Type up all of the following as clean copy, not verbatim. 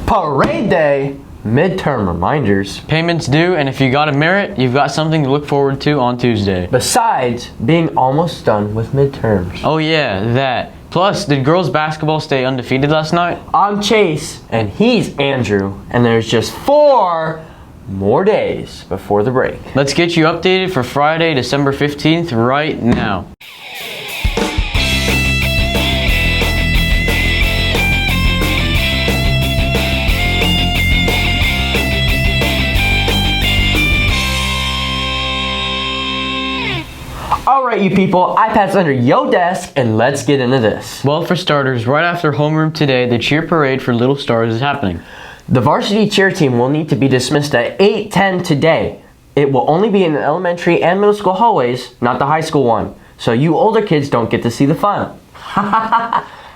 Parade day, midterm reminders. Payments due, and if you got a merit, you've got something to look forward to on Tuesday. Besides being almost done with midterms. Oh yeah, that. Plus, did girls basketball stay undefeated last night? I'm Chase, and he's Andrew, and there's just 4 more days before the break. Let's get you updated for Friday, December 15th right now. Alright, you people, iPad's under your desk, and let's get into this. Well, for starters, right after homeroom today, the cheer parade for Little Stars is happening. The varsity cheer team will need to be dismissed at 8:10 today. It will only be in the elementary and middle school hallways, not the high school one. So you older kids don't get to see the fun.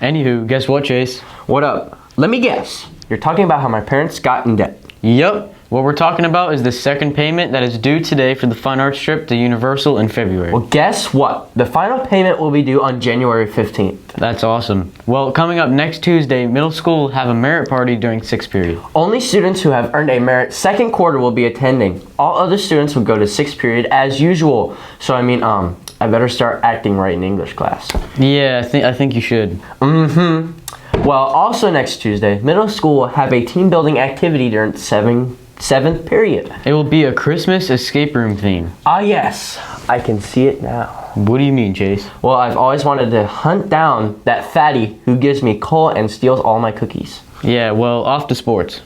Anywho, guess what, Chase? What up? Let me guess. You're talking about how my parents got in debt. Yup. What we're talking about is the second payment that is due today for the fine arts trip to Universal in February. Well, guess what? The final payment will be due on January 15th. That's awesome. Well, coming up next Tuesday, middle school will have a merit party during 6th period. Only students who have earned a merit second quarter will be attending. All other students will go to 6th period as usual. So I better start acting right in English class. Yeah, I think you should. Well, also next Tuesday, middle school will have a team building activity during 7th period. It will be a Christmas escape room theme. Ah yes, I can see it now. What do you mean, Chase? Well, I've always wanted to hunt down that fatty who gives me coal and steals all my cookies. Yeah, well, off to sports.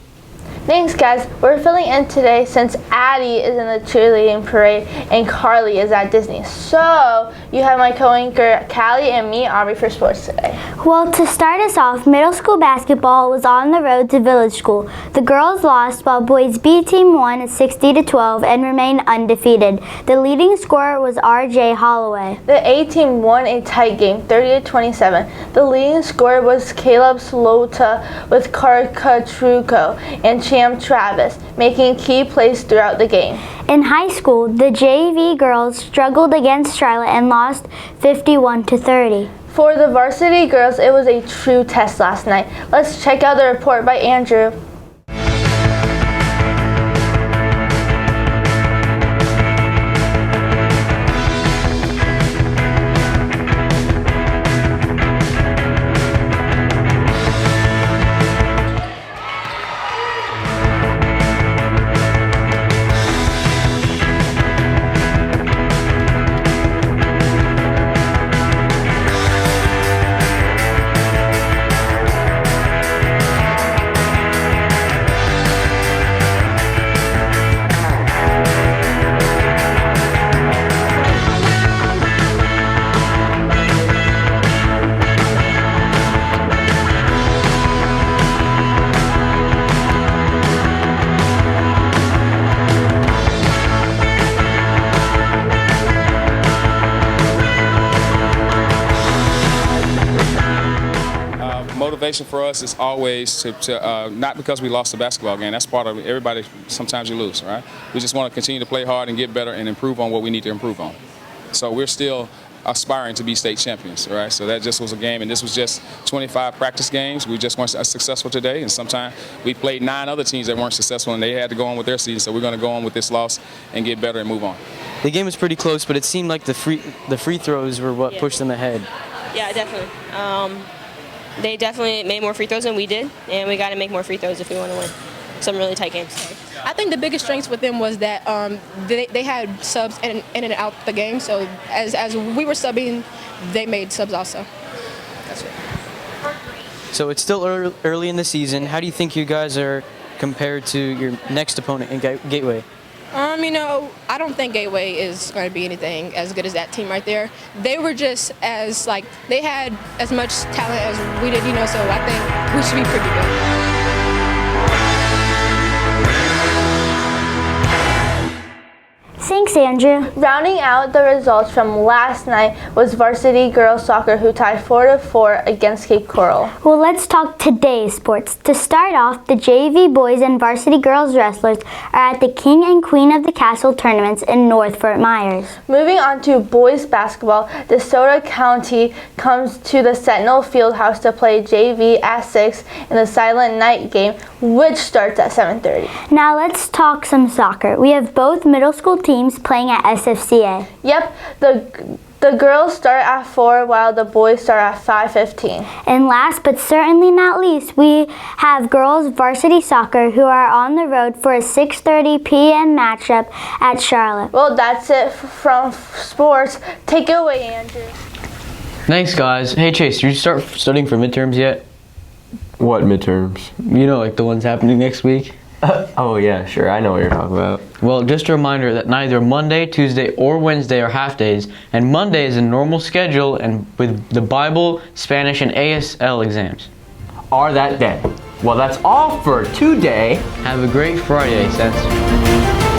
Thanks, guys. We're filling in today since Addie is in the cheerleading parade and Carly is at Disney. So you have my co-anchor Callie and me, Aubrey, for sports today. Well, to start us off, middle school basketball was on the road to Village School. The girls lost while boys B team won 60-12 and remained undefeated. The leading scorer was RJ Holloway. The A team won a tight game, 30-27. The leading scorer was Caleb Slota with Carcatruco and Champ Travis, making key plays throughout the game. In high school, the JV girls struggled against Charlotte and lost 51-30. For the varsity girls, it was a true test last night. Let's check out the report by Andrew. Motivation for us is always to not because we lost the basketball game. That's part of it. Everybody, sometimes you lose, right? We just want to continue to play hard and get better and improve on what we need to improve on. So we're still aspiring to be state champions, right? So that just was a game, and this was just 25 practice games. We just weren't successful today, and sometimes we played 9 other teams that weren't successful, and they had to go on with their season. So we're going to go on with this loss and get better and move on. The game was pretty close, but it seemed like the free throws were what pushed them ahead. Yeah, definitely. They definitely made more free throws than we did, and we got to make more free throws if we want to win some really tight games. I think the biggest strength with them was that they had subs in and out the game. So as we were subbing, they made subs also. That's right. So it's still early in the season. How do you think you guys are compared to your next opponent in Gateway? I don't think Gateway is going to be anything as good as that team right there. They were just they had as much talent as we did, so I think we should be pretty good. Thanks, Andrew. Rounding out the results from last night was varsity girls soccer, who tied 4-4 against Cape Coral. Well, let's talk today's sports. To start off, the JV boys and varsity girls wrestlers are at the King and Queen of the Castle tournaments in North Fort Myers. Moving on to boys basketball, DeSoto County comes to the Sentinel Fieldhouse to play JV at 6 in the Silent Night game, which starts at 7:30. Now let's talk some soccer. We have both middle school teams playing at SFCA. Yep, the girls start at 4 while the boys start at 5:15. And last but certainly not least, we have girls varsity soccer who are on the road for a 6:30 p.m. matchup at Charlotte. Well, that's it from sports. Take it away, Andrew. Thanks, guys. Hey, Chase, did you start studying for midterms yet? What midterms? You know, like the ones happening next week? Oh yeah, sure. I know what you're talking about. Well, just a reminder that neither Monday, Tuesday, or Wednesday are half days, and Monday is a normal schedule and with the Bible, Spanish, and ASL exams. Are that day? Well, that's all for today. Have a great Friday, Sense.